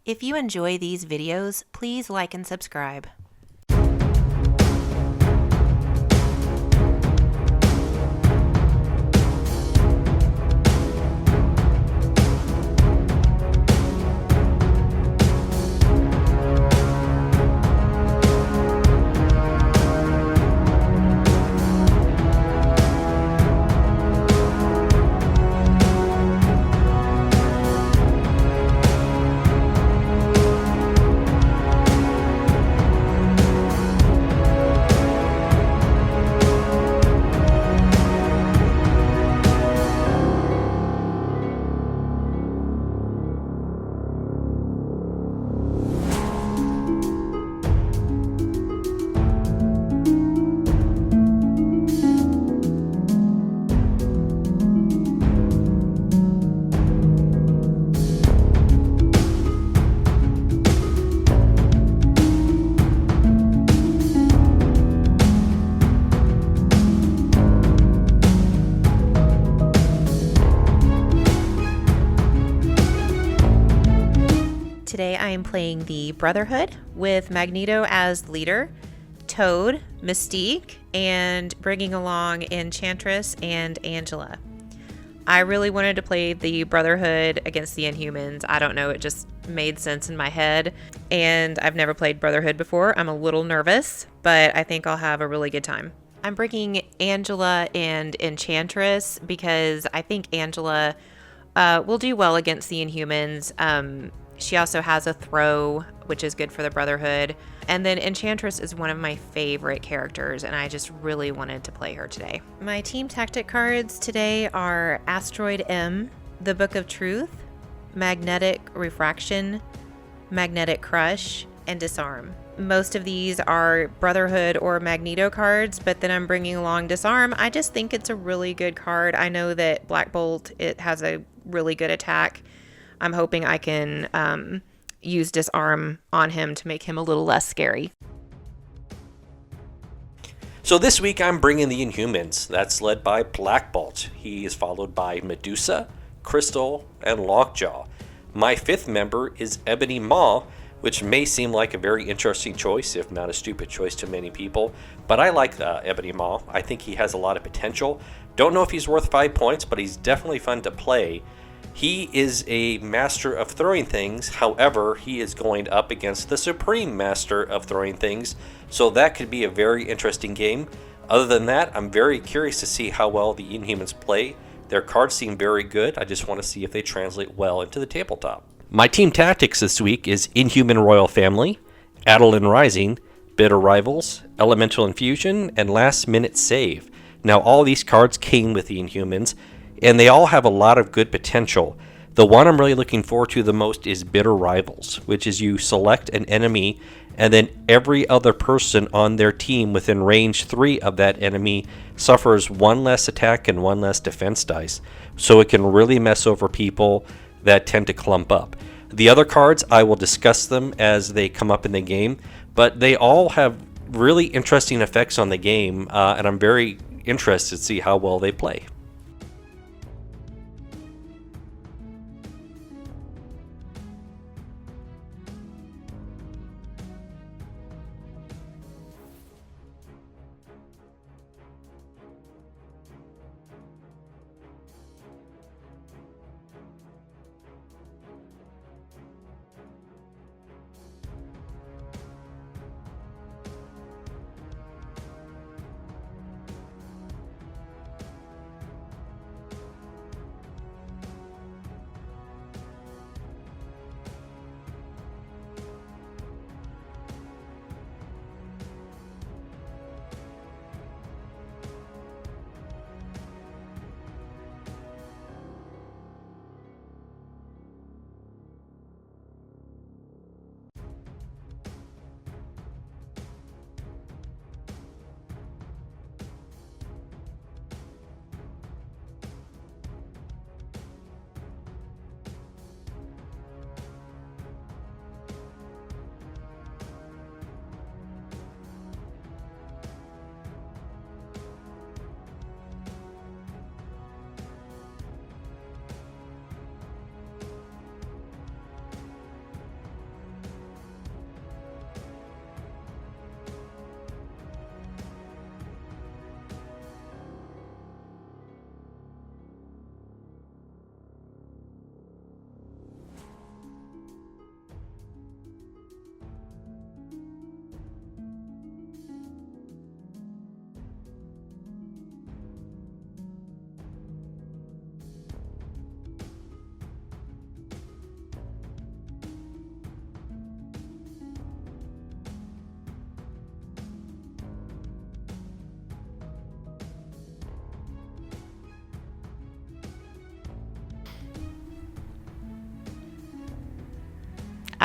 If you enjoy these videos, please like and subscribe. Today I am playing the Brotherhood with Magneto as leader, Toad, Mystique, and bringing along Enchantress and Angela. I really wanted to play the Brotherhood against the Inhumans. I don't know, it just made sense in my head. And I've never played Brotherhood before. I'm a little nervous, but I think I'll have a really good time. I'm bringing Angela and Enchantress because I think Angela will do well against the Inhumans. She also has a throw, which is good for the Brotherhood. And then Enchantress is one of my favorite characters, and I just really wanted to play her today. My team tactic cards today are Asteroid M, the Book of Truth, Magnetic Refraction, Magnetic Crush, and Disarm. Most of these are Brotherhood or Magneto cards, but then I'm bringing along Disarm. I just think it's a really good card. I know that Black Bolt, it has a really good attack. I'm hoping I can use Disarm on him to make him a little less scary. So this week I'm bringing the Inhumans. That's led by Black Bolt. He is followed by Medusa, Crystal, and Lockjaw. My fifth member is Ebony Maw, which may seem like a very interesting choice, if not a stupid choice to many people. But I like Ebony Maw. I think he has a lot of potential. Don't know if he's worth 5 points, but he's definitely fun to play. He is a master of throwing things, however, he is going up against the supreme master of throwing things, so that could be a very interesting game. Other than that, I'm very curious to see how well the Inhumans play. Their cards seem very good, I just want to see if they translate well into the tabletop. My team tactics this week is Inhuman Royal Family, Attilan Rising, Bitter Rivals, Elemental Infusion, and Last Minute Save. Now all these cards came with the Inhumans, and they all have a lot of good potential. The one I'm really looking forward to the most is Bitter Rivals, which is you select an enemy, and then every other person on their team within range 3 of that enemy suffers 1 less attack and 1 less defense dice. So it can really mess over people that tend to clump up. The other cards, I will discuss them as they come up in the game, but they all have really interesting effects on the game, and I'm very interested to see how well they play.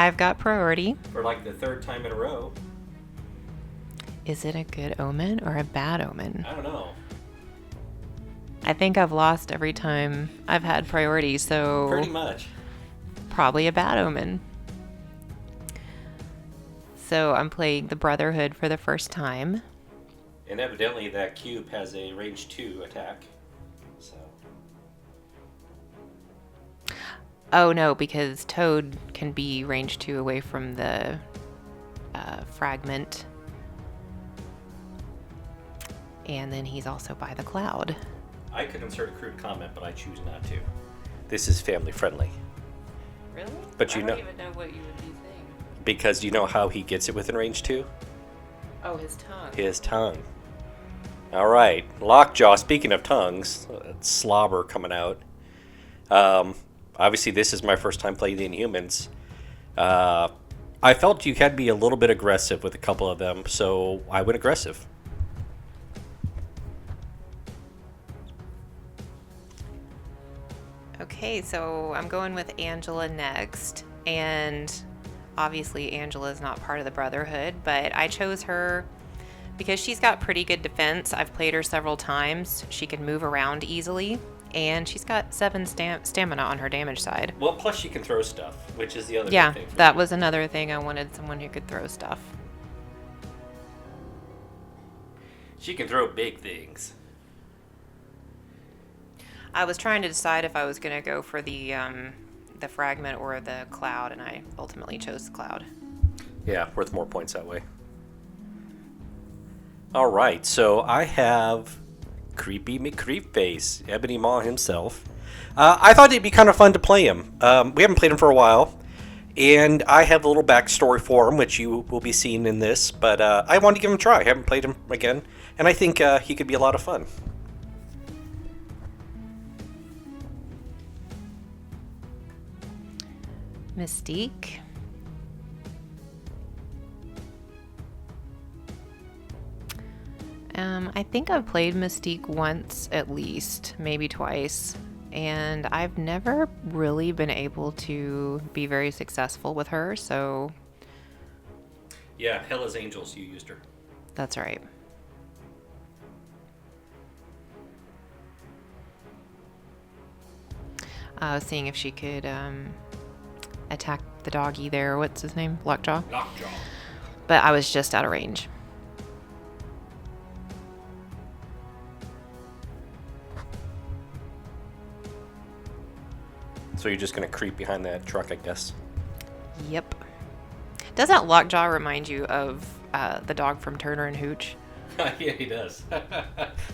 I've got priority. For like the third time in a row. Is it a good omen or a bad omen? I don't know. I think I've lost every time I've had priority, so... Pretty much. Probably a bad omen. So I'm playing the Brotherhood for the first time. And evidently that cube has a range 2 attack. So. Oh no, because Toad can be range 2 away from the fragment. And then he's also by the cloud. I could insert a crude comment, but I choose not to. This is family friendly. Really? But I don't even know what you would be saying. Because you know how he gets it within range 2? Oh, his tongue. His tongue. All right. Lockjaw, speaking of tongues, slobber coming out. Obviously, this is my first time playing the Inhumans. I felt you had to be a little bit aggressive with a couple of them, so I went aggressive. Okay, so I'm going with Angela next, and obviously Angela's not part of the Brotherhood, but I chose her because she's got pretty good defense. I've played her several times. She can move around easily, and she's got 7 stamina on her damage side. Well, plus she can throw stuff, which is the other yeah, big thing. That was another thing. I wanted someone who could throw stuff. She can throw big things. I was trying to decide if I was going to go for the fragment or the cloud, and I ultimately chose the cloud. Yeah, worth more points that way. All right, so I have Creepy McCreepface, Ebony Maw himself. I thought it'd be kind of fun to play him. We haven't played him for a while, and I have a little backstory for him, which you will be seeing in this, but I wanted to give him a try. I haven't played him again, and I think he could be a lot of fun. Mystique. I think I've played Mystique once at least, maybe twice, and I've never really been able to be very successful with her, so... Yeah, Hela's Angels, you used her. That's right. I was seeing if she could attack the doggy there. What's his name? Lockjaw? Lockjaw. But I was just out of range. So you're just going to creep behind that truck, I guess? Yep. Doesn't Lockjaw remind you of the dog from Turner and Hooch? Yeah, he does.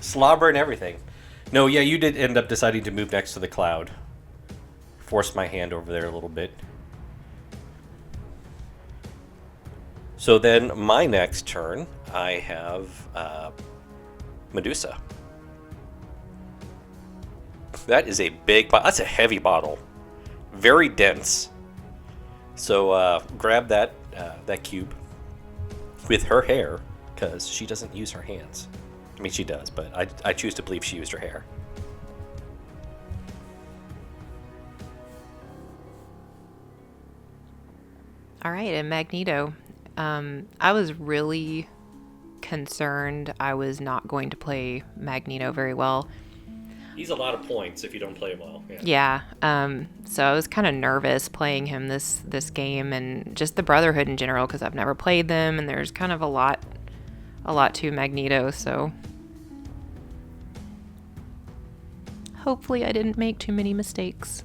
Slobber and everything. No, yeah, you did end up deciding to move next to the cloud. Forced my hand over there a little bit. So then my next turn, I have Medusa. That is a big bottle. That's a heavy bottle. Very dense. So grab that cube with her hair, because she doesn't use her hands. I mean, she does, but I choose to believe she used her hair. All right, and Magneto. I was really concerned I was not going to play Magneto very well. He's a lot of points if you don't play him well. Yeah. So I was kind of nervous playing him this game, and just the Brotherhood in general, because I've never played them, and there's kind of a lot to Magneto. So hopefully I didn't make too many mistakes.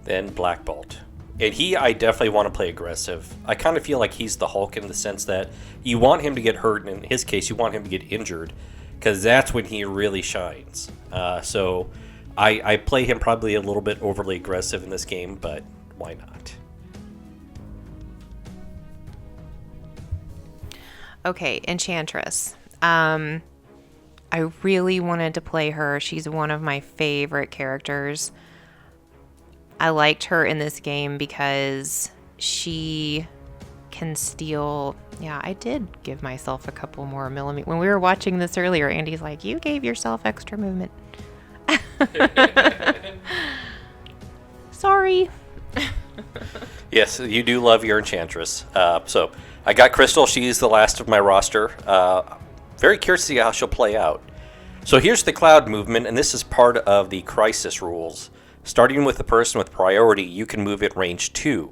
Then Black Bolt. And I definitely want to play aggressive. I kind of feel like he's the Hulk in the sense that you want him to get hurt, and in his case, you want him to get injured, because that's when he really shines. So I play him probably a little bit overly aggressive in this game, but why not? Okay, Enchantress. I really wanted to play her. She's one of my favorite characters. I liked her in this game because she can steal. Yeah, I did give myself a couple more millimeters. When we were watching this earlier, Andy's like, you gave yourself extra movement. Sorry. Yes, you do love your Enchantress. So I got Crystal. She's the last of my roster. Very curious to see how she'll play out. So here's the Cloud movement, and this is part of the Crisis rules. Starting with the person with priority, you can move at range 2.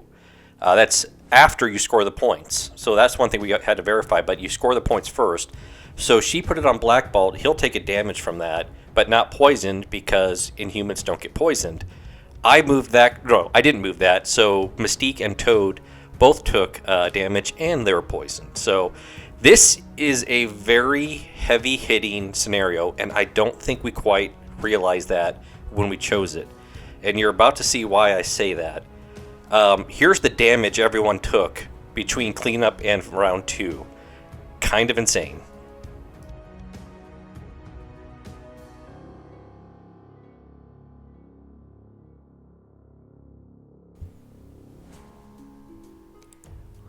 That's after you score the points. So that's one thing we had to verify, but you score the points first. So she put it on Black Bolt. He'll take a damage from that, but not poisoned because Inhumans don't get poisoned. I moved that. No, I didn't move that. So Mystique and Toad both took damage and they were poisoned. So this is a very heavy-hitting scenario, and I don't think we quite realized that when we chose it. And you're about to see why I say that. Here's the damage everyone took between cleanup and round 2. Kind of insane.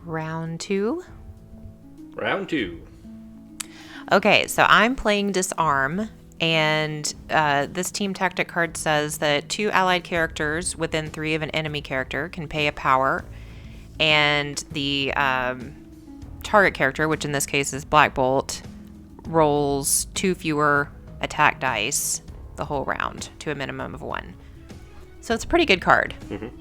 Round 2. Round 2. Okay, so I'm playing Disarm, and this team tactic card says that 2 allied characters within 3 of an enemy character can pay a power, and the target character, which in this case is Black Bolt, rolls 2 fewer attack dice the whole round to a minimum of 1. So it's a pretty good card. Mm-hmm.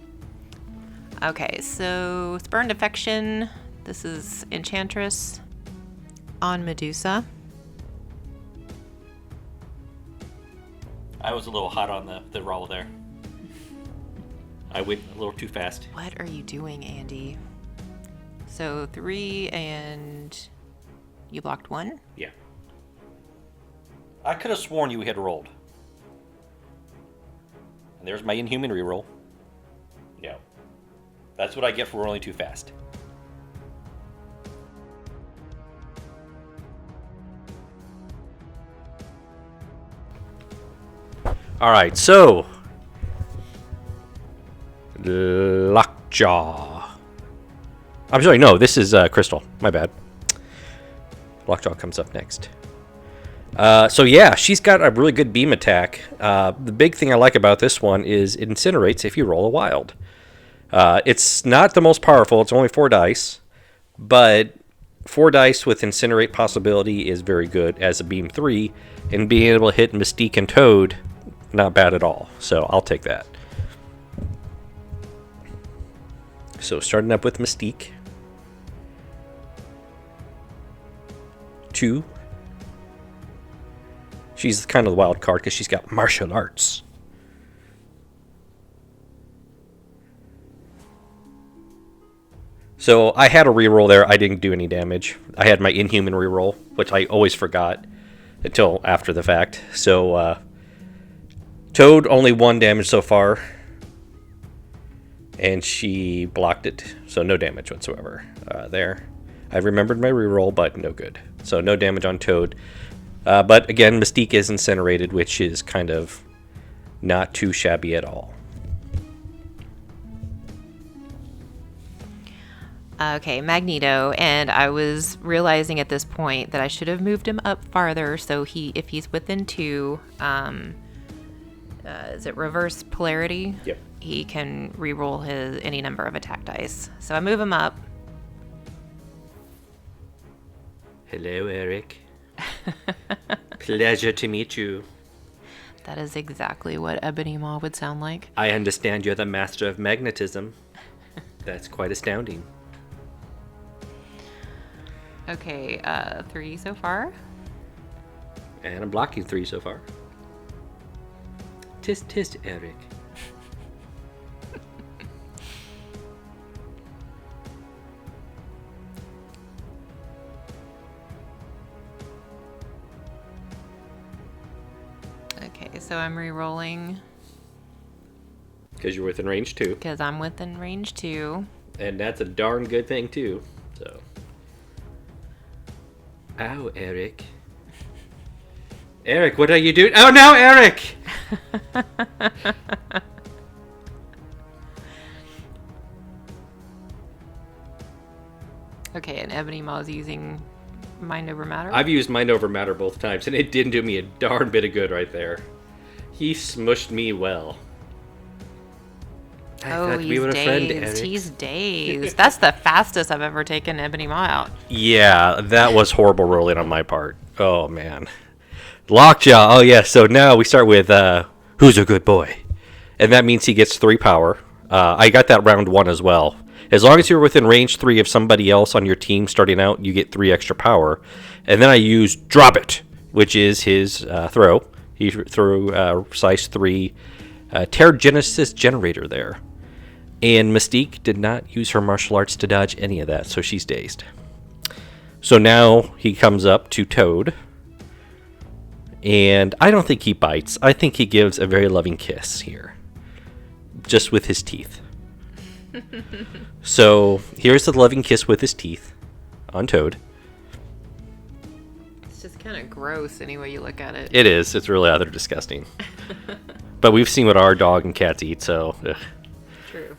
Okay, so Spurned Affection. This is Enchantress on Medusa. I was a little hot on the roll there. I went a little too fast. What are you doing, Andy? So 3 and you blocked 1? Yeah. I could have sworn you had rolled. And there's my Inhuman reroll. Yeah. That's what I get for rolling too fast. Alright, so Lockjaw. I'm sorry, no, this is Crystal. My bad. Lockjaw comes up next. So yeah, she's got a really good beam attack. The big thing I like about this one is it incinerates if you roll a wild. It's not the most powerful. It's only 4 dice. But 4 dice with incinerate possibility is very good as a beam 3. And being able to hit Mystique and Toad, not bad at all. So I'll take that. So starting up with Mystique. 2. She's kind of the wild card because she's got martial arts. So I had a reroll there. I didn't do any damage. I had my Inhuman reroll, which I always forgot until after the fact. So Toad only 1 damage so far. And she blocked it. So no damage whatsoever there. I remembered my reroll, but no good. So no damage on Toad. But again, Mystique is incinerated, which is kind of not too shabby at all. Okay, Magneto, and I was realizing at this point that I should have moved him up farther, so if he's within 2, is it reverse polarity? Yep. He can reroll any number of attack dice. So I move him up. Hello, Eric. Pleasure to meet you. That is exactly what Ebony Maw would sound like. I understand you're the master of magnetism. That's quite astounding. Okay, 3 so far. And I'm blocking 3 so far. Tisk, Eric. Okay, so I'm re-rolling. Because you're within range 2. Because I'm within range 2. And that's a darn good thing, too. So. Ow, Eric. Eric, what are you doing? Oh, no, Eric! Okay, and Ebony Maw's using Mind Over Matter? I've used Mind Over Matter both times, and it didn't do me a darn bit of good right there. He smushed me well. Oh, thought we he's were a friend, dazed. Eric. He's dazed. That's the fastest I've ever taken Ebony Maw out. Yeah, that was horrible rolling on my part. Oh, man. Lockjaw. Oh, yeah. So now we start with who's a good boy? And that means he gets 3 power. I got that round 1 as well. As long as you're within range 3 of somebody else on your team starting out, you get 3 extra power. And then I use Drop It, which is his throw. He threw size 3 Terrigenesis generator there. And Mystique did not use her martial arts to dodge any of that, so she's dazed. So now he comes up to Toad. And I don't think he bites. I think he gives a very loving kiss here. Just with his teeth. So here's the loving kiss with his teeth on Toad. It's just kind of gross any way you look at it. It is. It's really rather disgusting. But we've seen what our dog and cats eat, so... Ugh. True.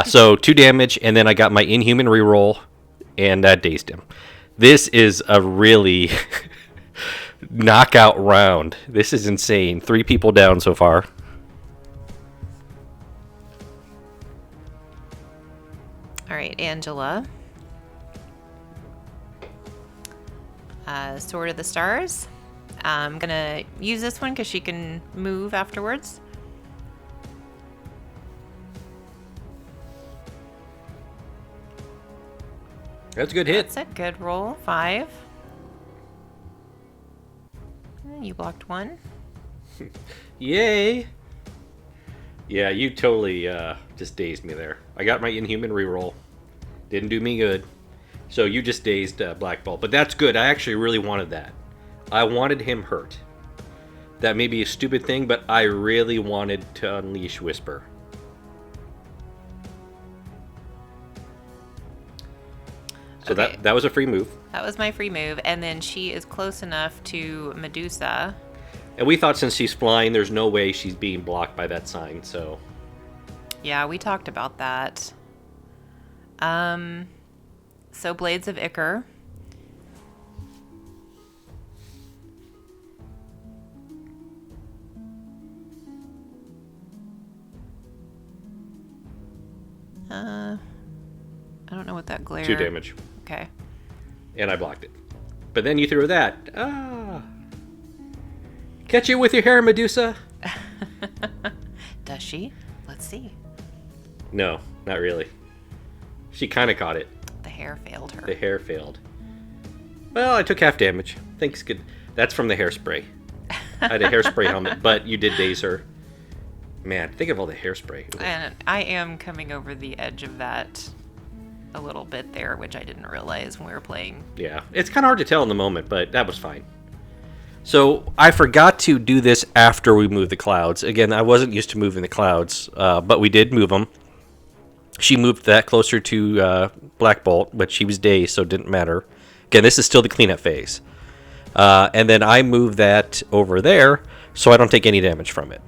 So 2 damage, and then I got my Inhuman reroll, and that dazed him. This is a really knockout round. This is insane. 3 people down so far. All right, Angela. Sword of the Stars. I'm going to use this one because she can move afterwards. That's a good hit. That's a good roll. 5. You blocked 1. Yay! Yeah, you totally just dazed me there. I got my Inhuman reroll. Didn't do me good. So you just dazed Black Bolt. But that's good. I actually really wanted that. I wanted him hurt. That may be a stupid thing, but I really wanted to unleash Whisper. So Okay. that was a free move. That was my free move. And then she is close enough to Medusa. And we thought since she's flying, there's no way she's being blocked by that sign, so... Yeah, we talked about that. So Blades of Ichor. I don't know what that glare... 2 damage. Okay. And I blocked it. But then you threw that. Ah. Catch you with your hair, Medusa. Does she? Let's see. No, not really. She kind of caught it. The hair failed her. The hair failed. Well, I took half damage. Thanks, good. That's from the hairspray. I had a hairspray helmet, but you did daze her. Man, think of all the hairspray. And I am coming over the edge of that a little bit there, which I didn't realize when we were playing. Yeah, it's kind of hard to tell in the moment, but that was fine. So I forgot to do this after we moved the clouds. Again, I wasn't used to moving the clouds, but we did move them. She moved that closer to Black Bolt, but she was dazed, so it didn't matter. Again, this is still the cleanup phase. And then I moved that over there, so I don't take any damage from it.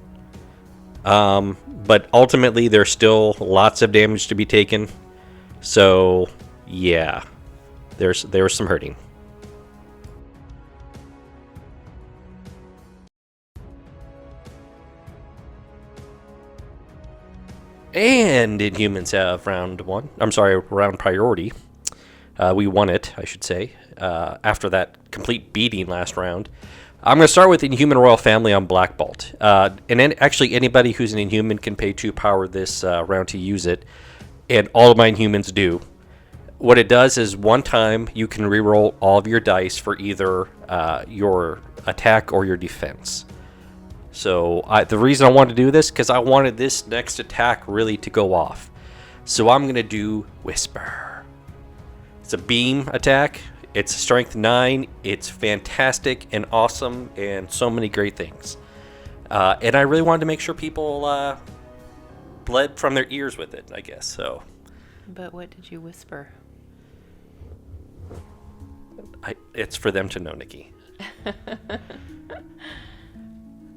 But ultimately, there's still lots of damage to be taken. So, yeah, there was some hurting. And Inhumans have round priority. We won it, I should say, after that complete beating last round. I'm going to start with Inhuman Royal Family on Black Bolt. And then actually anybody who's an Inhuman can pay 2 power this round to use it. And all of my Inhumans do. What it does is one time you can reroll all of your dice for either your attack or your defense. So the reason I wanted to do this, because I wanted this next attack really to go off. So I'm going to do Whisper. It's a beam attack. It's strength 9. It's fantastic and awesome and so many great things. And I really wanted to make sure people bled from their ears with it, I guess. So. But what did you whisper? It's for them to know, Nikki.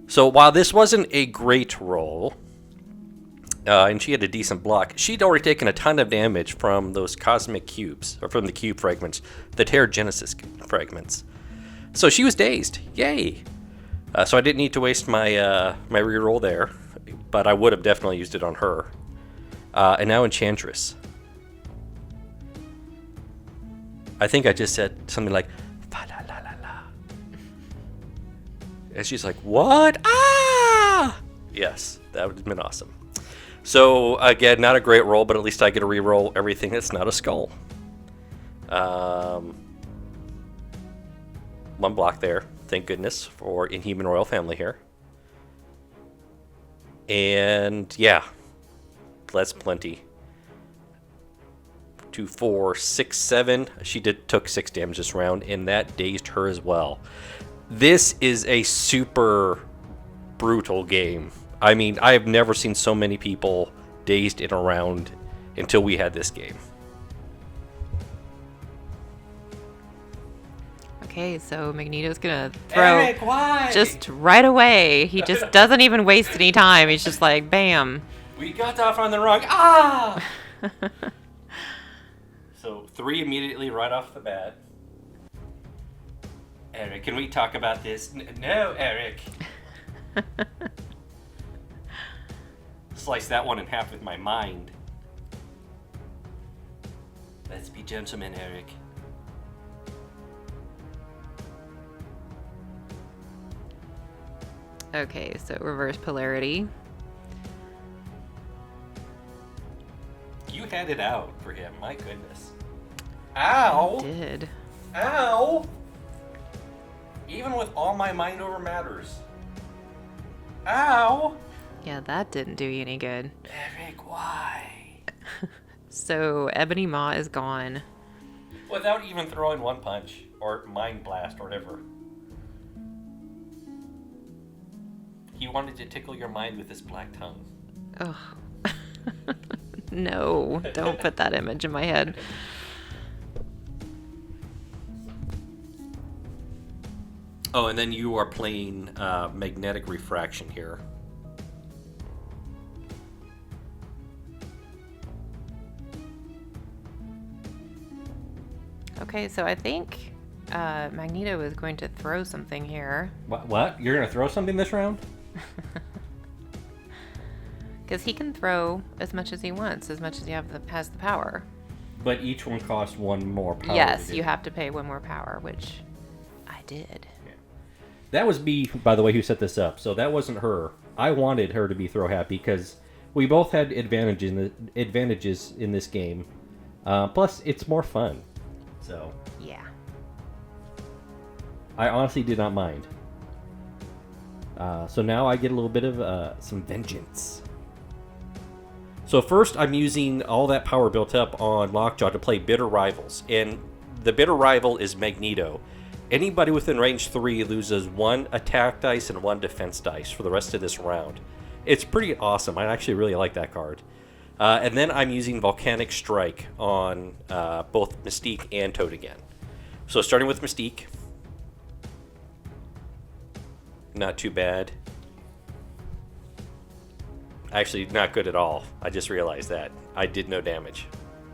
So while this wasn't a great roll, and she had a decent block, she'd already taken a ton of damage from those cosmic cubes, or from the cube fragments, the Terrigenesis fragments. So she was dazed. Yay! So I didn't need to waste my my reroll there, but I would have definitely used it on her. And now Enchantress. I think I just said something like, fa la la la la. And she's like, what? Ah! Yes, that would have been awesome. So, again, not a great roll, but at least I get to re-roll everything that's not a skull. One block there. Thank goodness for Inhuman Royal Family here. And, yeah. That's plenty. 2, 4, 6, 7. She took 6 damage this round, and that dazed her as well. This is a super brutal game. I mean, I have never seen so many people dazed in a round until we had this game. Okay, so Magneto's gonna throw Eric, why? just right away. He just doesn't even waste any time. He's just like, bam. We got off on the wrong. Ah! So 3 immediately right off the bat. Eric, can we talk about this? No, Eric. Slice that one in half with my mind. Let's be gentlemen, Eric. Okay, so reverse polarity. You had it out for him, my goodness. Ow! I did. Ow! Even with all my mind over matters. Ow! Yeah, that didn't do you any good. Eric, why? So Ebony Maw is gone. Without even throwing one punch, or mind blast, or whatever. He wanted to tickle your mind with his black tongue. Oh. No, don't put that image in my head. Oh, and then you are playing magnetic refraction here. Okay, so I think Magneto is going to throw something here. What? You're going to throw something this round? Because he can throw as much as he wants, as much as he has the power. But each one costs 1 more power. Yes, you have to pay 1 more power, which I did. Yeah. That was me, by the way, who set this up. So that wasn't her. I wanted her to be throw happy because we both had advantages in this game. Plus, it's more fun. So yeah, I honestly did not mind. So now I get a little bit of some vengeance. So first, I'm using all that power built up on Lockjaw to play Bitter Rivals. And the Bitter Rival is Magneto. Anybody within range 3 loses 1 attack dice and 1 defense dice for the rest of this round. It's pretty awesome. I actually really like that card. And then I'm using Volcanic Strike on both Mystique and Toad again. So starting with Mystique. Not too bad. Actually, not good at all. I just realized that. I did no damage.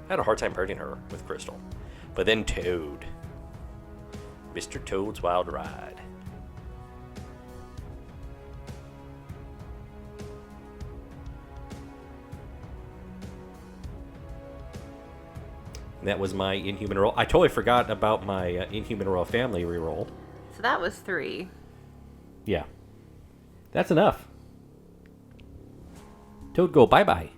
I had a hard time hurting her with Crystal. But then Toad. Mr. Toad's Wild Ride. That was my Inhuman roll. I totally forgot about my Inhuman Royal Family reroll. so that was 3. Yeah. That's enough. Toad, go bye-bye.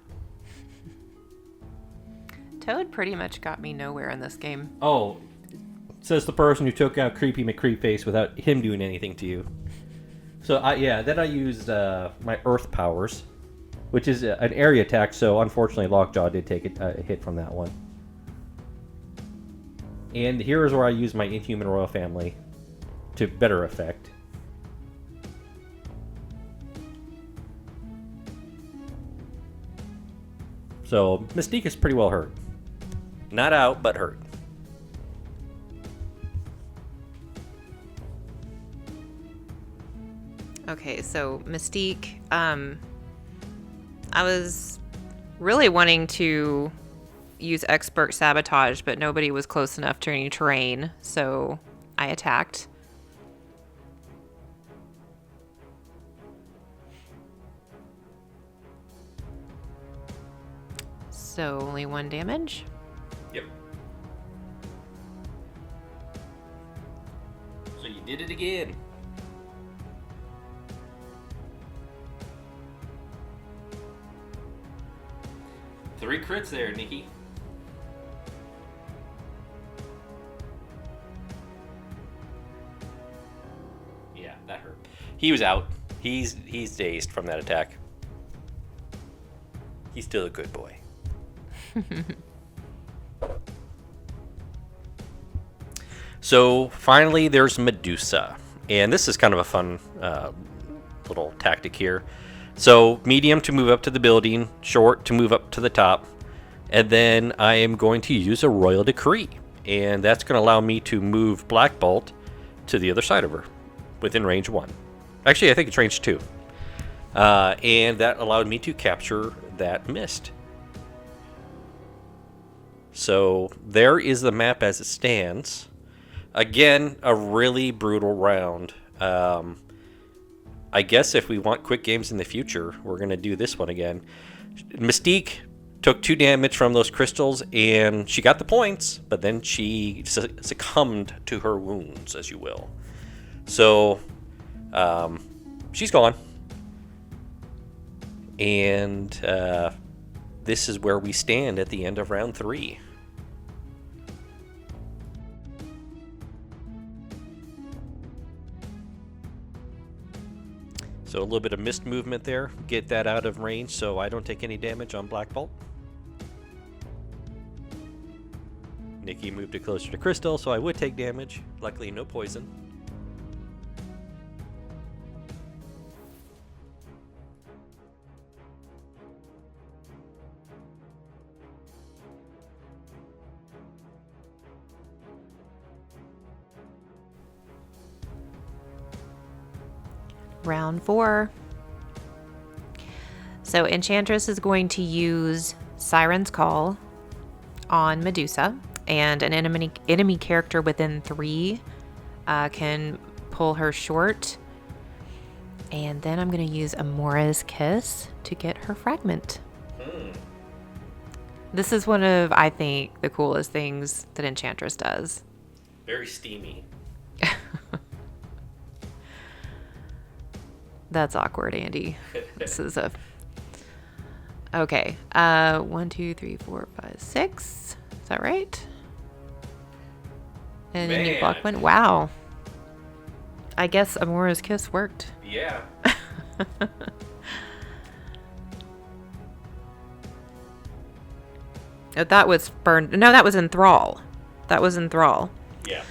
Toad pretty much got me nowhere in this game. Oh, says the person who took out Creepy McCreepface without him doing anything to you. So, then I used my Earth Powers, which is an area attack, so unfortunately Lockjaw did take a hit from that one. And here is where I use my Inhuman Royal Family to better effect. So, Mystique is pretty well hurt. Not out, but hurt. Okay, so Mystique, I was really wanting to use expert sabotage, but nobody was close enough to any terrain, so I attacked. So only 1 damage. Yep. So you did it again. Three crits there, Nikki. Yeah, that hurt. He was out. He's dazed from that attack. He's still a good boy. So finally, there's Medusa, and this is kind of a fun little tactic here. So medium to move up to the building, short to move up to the top, and then I am going to use a Royal Decree, and that's going to allow me to move Black Bolt to the other side of her, within range 1. Actually, I think it's range 2. And that allowed me to capture that mist. So there is the map as it stands. Again, a really brutal round. I guess if we want quick games in the future, we're going to do this one again. Mystique took 2 damage from those crystals, and she got the points, but then she succumbed to her wounds, as you will. So, she's gone. And this is where we stand at the end of round 3. So a little bit of mist movement there. Get that out of range so I don't take any damage on Black Bolt. Nikki moved it closer to Crystal, so I would take damage. Luckily, no poison. Round 4. So Enchantress is going to use Siren's Call on Medusa, and an enemy character within 3 can pull her short. And then I'm going to use Amora's Kiss to get her fragment. This is one of, I think, the coolest things that Enchantress does. Very steamy. That's awkward, Andy. This is a... Okay. 1, 2, 3, 4, 5, 6. Is that right? And then you block 1. Wow. I guess Amora's Kiss worked. Yeah. That was burned. No, that was Enthrall. That was Enthrall. Yeah.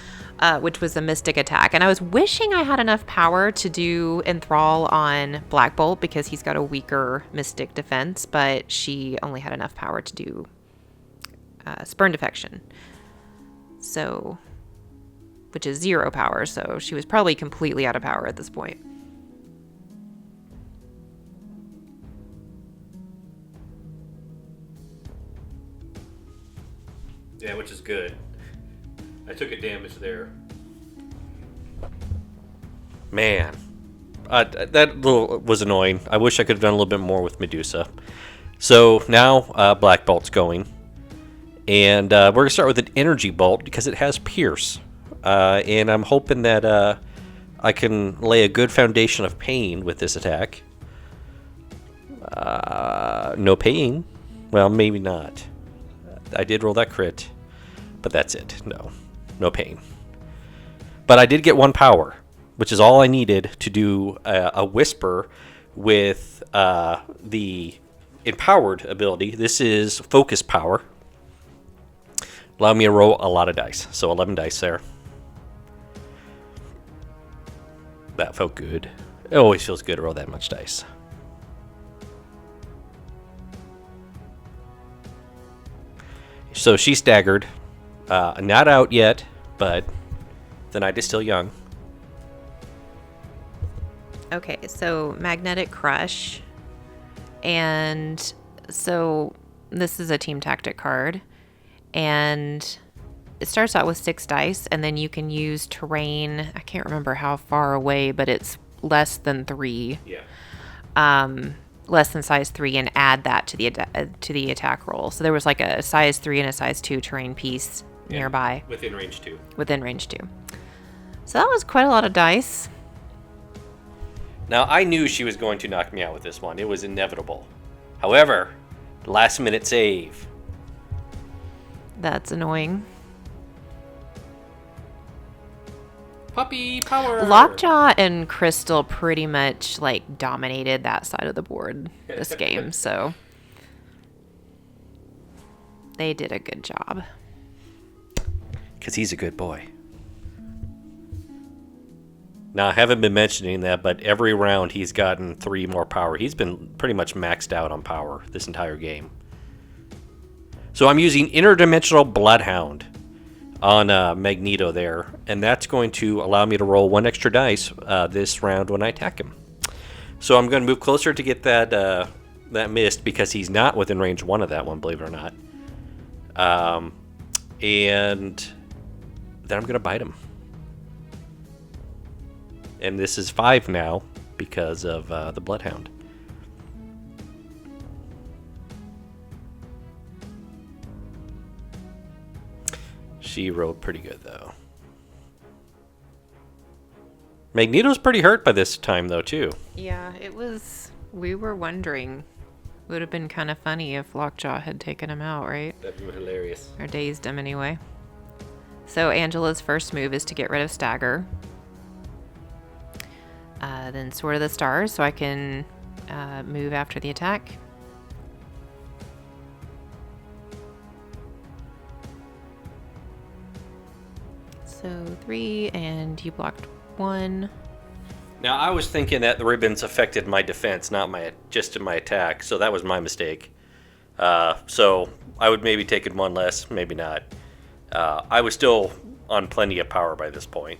Which was a mystic attack. And I was wishing I had enough power to do Enthrall on Black Bolt because he's got a weaker mystic defense, but she only had enough power to do Spurn Defection. So, which is 0 power, so she was probably completely out of power at this point. Yeah, which is good. I took a damage there. Man. That little was annoying. I wish I could have done a little bit more with Medusa. So now Black Bolt's going. And we're going to start with an Energy Bolt because it has Pierce. And I'm hoping that I can lay a good foundation of pain with this attack. No pain. Well, maybe not. I did roll that crit. But that's it. No pain. But I did get 1 power, which is all I needed to do a Whisper with the Empowered ability. This is Focus Power. Allow me to roll a lot of dice. So 11 dice there. That felt good. It always feels good to roll that much dice. So she staggered. Not out yet, but the night is still young. Okay, so Magnetic Crush. And so this is a team tactic card. And it starts out with 6 dice, and then you can use terrain. I can't remember how far away, but it's less than 3. Yeah. less than size 3 and add that to the attack roll. So there was like a size 3 and a size 2 terrain piece nearby. Within range 2. Within range 2. So that was quite a lot of dice. Now, I knew she was going to knock me out with this one. It was inevitable. However, last minute save. That's annoying. Puppy power. Lockjaw and Crystal pretty much like dominated that side of the board this game, so they did a good job. Because he's a good boy. Now, I haven't been mentioning that, but every round he's gotten 3 more power. He's been pretty much maxed out on power this entire game. So I'm using Interdimensional Bloodhound on Magneto there, and that's going to allow me to roll 1 extra dice this round when I attack him. So I'm going to move closer to get that mist, because he's not within range 1 of that one, believe it or not. And then I'm going to bite him. And this is 5 now because of the Bloodhound. She rolled pretty good, though. Magneto's pretty hurt by this time, though, too. Yeah, it was. We were wondering. It would have been kind of funny if Lockjaw had taken him out, right? That'd be hilarious. Or dazed him anyway. So Angela's first move is to get rid of Stagger. Then Sword of the Stars, so I can move after the attack. So 3, and you blocked 1. Now, I was thinking that the ribbons affected my defense, not just my attack, so that was my mistake. So I would maybe take it 1 less, maybe not. I was still on plenty of power by this point.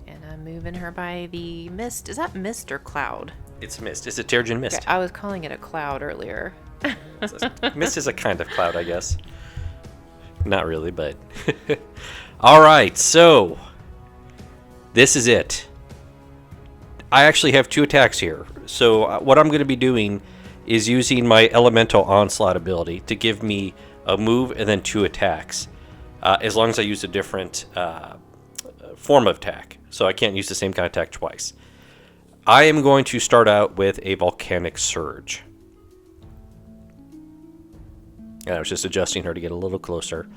And I'm moving her by the mist. Is that mist or cloud? It's mist. It's a Terrigen mist. Okay, I was calling it a cloud earlier. Mist is a kind of cloud, I guess. Not really, but... All right, so... This is it. I actually have 2 attacks here. So what I'm going to be doing is using my Elemental Onslaught ability to give me a move and then 2 attacks. As long as I use a different form of attack. So I can't use the same kind of attack twice. I am going to start out with a Volcanic Surge. And I was just adjusting her to get a little closer.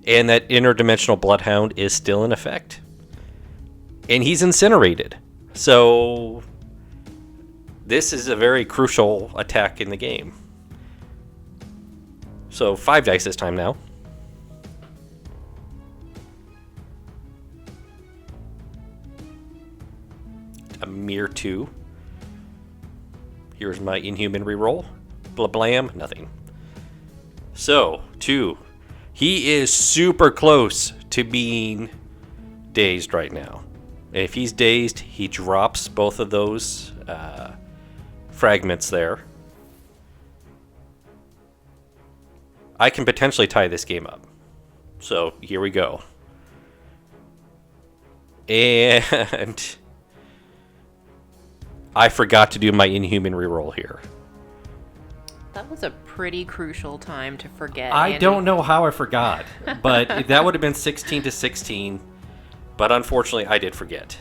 And that Interdimensional Bloodhound is still in effect. And he's incinerated. So this is a very crucial attack in the game. So 5 dice this time now. A mere 2. Here's my Inhuman reroll. Blah blam, nothing. So, 2. He is super close to being dazed right now. And if he's dazed, he drops both of those fragments there. I can potentially tie this game up. So, here we go. And I forgot to do my Inhuman reroll here. That was a pretty crucial time to forget. I Andy. don't know how I forgot, but that would have been 16 to 16. But unfortunately, I did forget.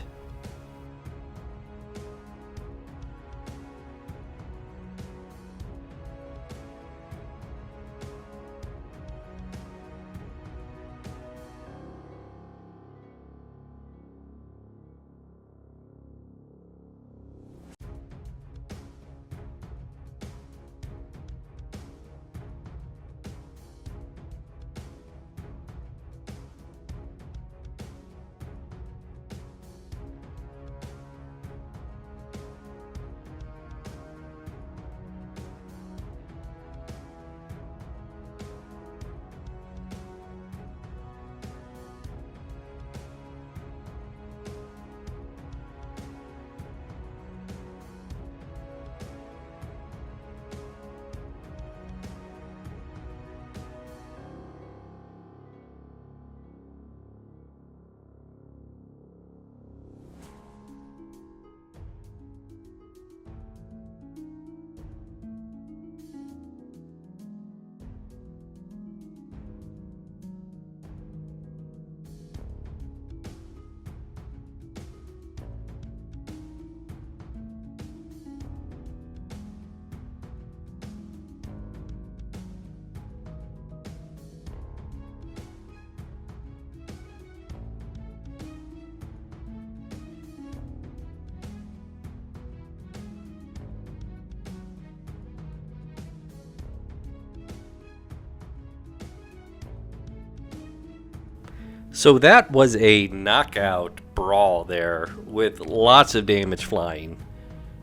So that was a knockout brawl there with lots of damage flying.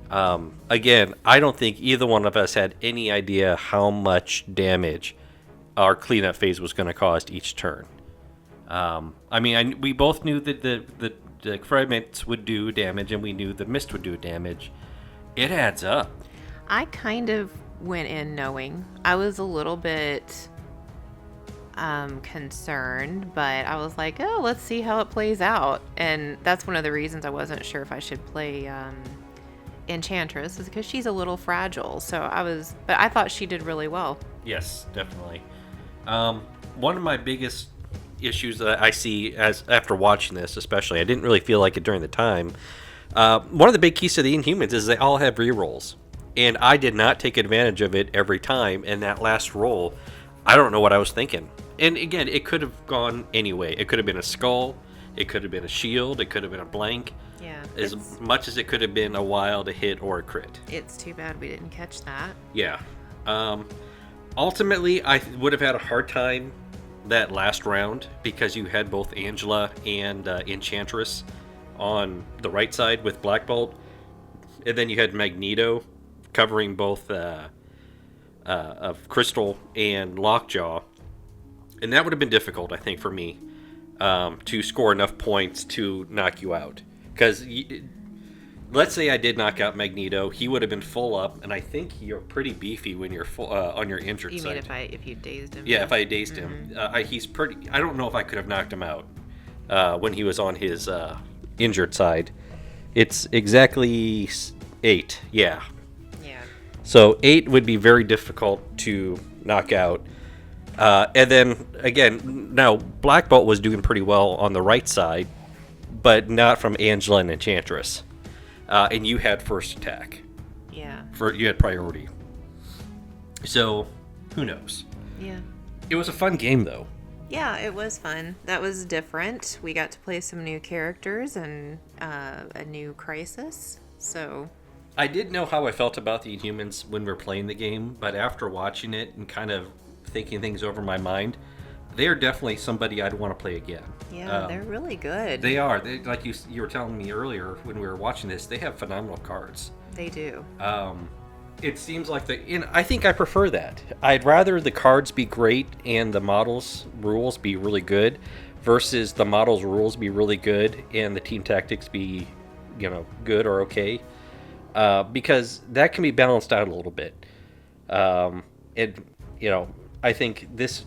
Again, I don't think either one of us had any idea how much damage our cleanup phase was going to cause each turn. We both knew that the fragments would do damage, and we knew the mist would do damage. It adds up. I kind of went in knowing. I was a little bit concerned, but I was like, oh, let's see how it plays out. And that's one of the reasons I wasn't sure if I should play Enchantress, is because she's a little fragile. But I thought she did really well. Yes, definitely. One of my biggest issues that I see after watching this, especially, I didn't really feel like it during the time. One of the big keys to the Inhumans is they all have rerolls, and I did not take advantage of it every time. In that last roll, I don't know what I was thinking. And again, it could have gone anyway. It could have been a skull, it could have been a shield, it could have been a blank. Yeah. As much as it could have been a wild, a hit, or a crit. It's too bad we didn't catch that. Yeah. Ultimately, I would have had a hard time that last round because you had both Angela and Enchantress on the right side with Black Bolt, and then you had Magneto covering both of Crystal and Lockjaw, and that would have been difficult, I think, for me to score enough points to knock you out. Because let's say I did knock out Magneto, he would have been full up, and I think you're pretty beefy when you're full, on your injured side. You mean if you dazed him? Yeah, if I dazed him. He's pretty... I don't know if I could have knocked him out when he was on his injured side. It's exactly 8, yeah. Yeah. So 8 would be very difficult to knock out. And then, again, now Black Bolt was doing pretty well on the right side, but not from Angela and Enchantress. And you had first attack. Yeah. You had priority. So, who knows? Yeah. It was a fun game, though. Yeah, it was fun. That was different. We got to play some new characters and a new crisis. So I didn't know how I felt about the Inhumans when we were playing the game, but after watching it and kind of thinking things over in my mind, they are definitely somebody I'd want to play again. Yeah, they're really good. They are. Like you were telling me earlier when we were watching this, they have phenomenal cards. They do. It seems like I think I prefer that. I'd rather the cards be great and the models' rules be really good versus the models' rules be really good and the team tactics be, good or okay. Because that can be balanced out a little bit. I think this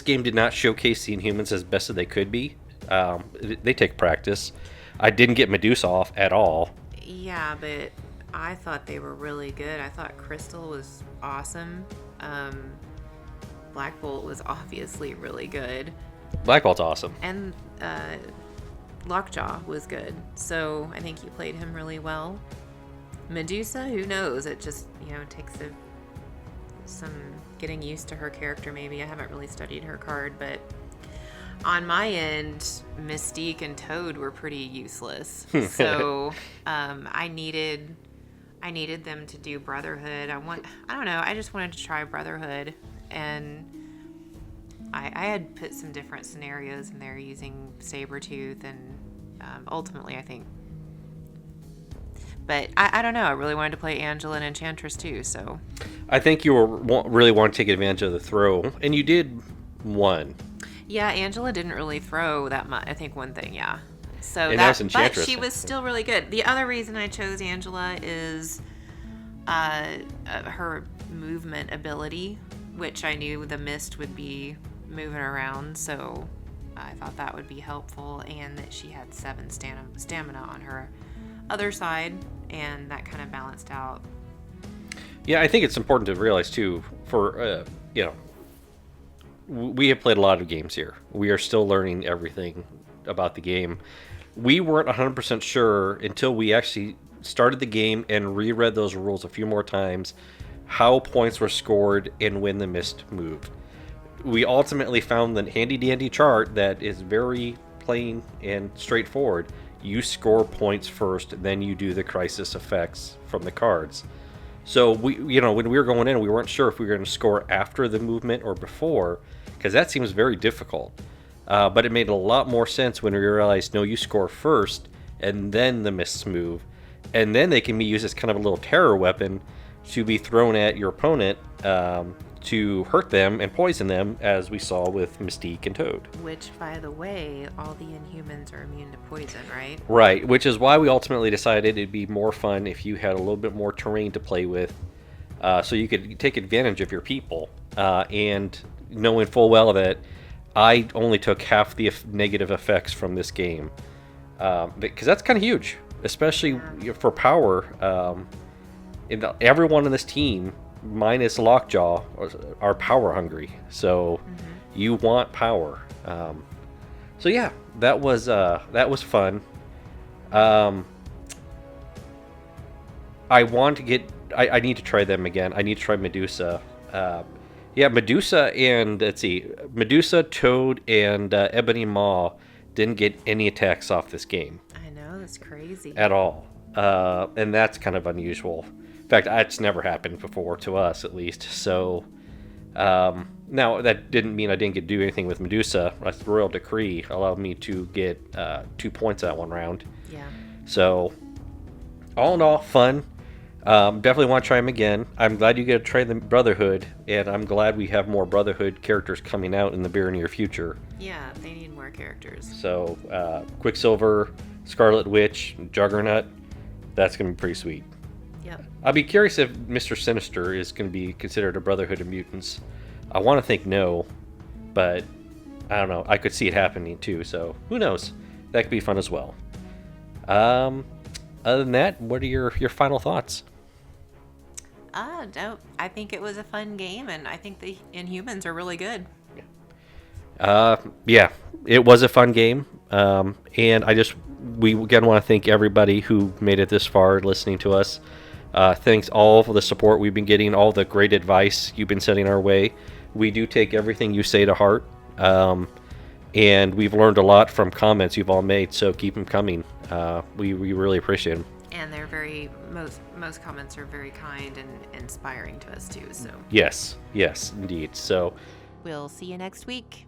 game did not showcase the Inhumans as best as they could be. They take practice. I didn't get Medusa off at all. Yeah, but I thought they were really good. I thought Crystal was awesome. Black Bolt was obviously really good. Black Bolt's awesome. And Lockjaw was good. So I think you played him really well. Medusa, who knows? It just, takes some getting used to her character maybe. I haven't really studied her card, but on my end, Mystique and Toad were pretty useless. So I needed them to do Brotherhood. I don't know, I just wanted to try Brotherhood, and I had put some different scenarios in there using Sabretooth, and ultimately I think, but I don't know, I really wanted to play Angela and Enchantress too, so I think you really want to take advantage of the throw, and you did one. Yeah, Angela didn't really throw that much. I think one thing, yeah. So but she was still really good. The other reason I chose Angela is her movement ability, which I knew the mist would be moving around, so I thought that would be helpful, and that she had 7 stamina on her other side, and that kind of balanced out. Yeah, I think it's important to realize too, for we have played a lot of games here. We are still learning everything about the game. We weren't 100% sure until we actually started the game and reread those rules a few more times, how points were scored and when the mist moved. We ultimately found the handy-dandy chart that is very plain and straightforward. You score points first, then you do the crisis effects from the cards. So we, when we were going in, we weren't sure if we were going to score after the movement or before, because that seems very difficult. But it made a lot more sense when we realized, no, you score first, and then the mists move. And then they can be used as kind of a little terror weapon to be thrown at your opponent to hurt them and poison them, as we saw with Mystique and Toad. Which, by the way, all the Inhumans are immune to poison, right? Right, which is why we ultimately decided it'd be more fun if you had a little bit more terrain to play with, so you could take advantage of your people. And knowing full well that I only took half the negative effects from this game, because that's kind of huge, especially for power. Everyone on this team, minus Lockjaw, are power hungry, so you want power. So yeah, that was fun. I want to get. I need to try them again. I need to try Medusa. Yeah, Medusa and let's see, Medusa, Toad, and Ebony Maw didn't get any attacks off this game. I know, that's crazy. At all, and that's kind of unusual. In fact, it's never happened before, to us at least. So, now that didn't mean I didn't get to do anything with Medusa. The Royal Decree allowed me to get 2 points that one round. Yeah. So, all in all, fun. Definitely want to try them again. I'm glad you get to try the Brotherhood, and I'm glad we have more Brotherhood characters coming out in the very near future. Yeah, they need more characters. So, Quicksilver, Scarlet Witch, Juggernaut, that's going to be pretty sweet. Yep. I'll be curious if Mr. Sinister is going to be considered a Brotherhood of Mutants. I want to think no, but I don't know. I could see it happening too, so who knows? That could be fun as well. Other than that, what are your final thoughts? No, I think it was a fun game, and I think the Inhumans are really good. Yeah, it was a fun game, and we again want to thank everybody who made it this far listening to us. Thanks all for the support we've been getting, all the great advice you've been sending our way. We do take everything you say to heart, and we've learned a lot from comments you've all made, so keep them coming. We really appreciate them. And they're most comments are very kind and inspiring to us too. So yes, indeed. So we'll see you next week.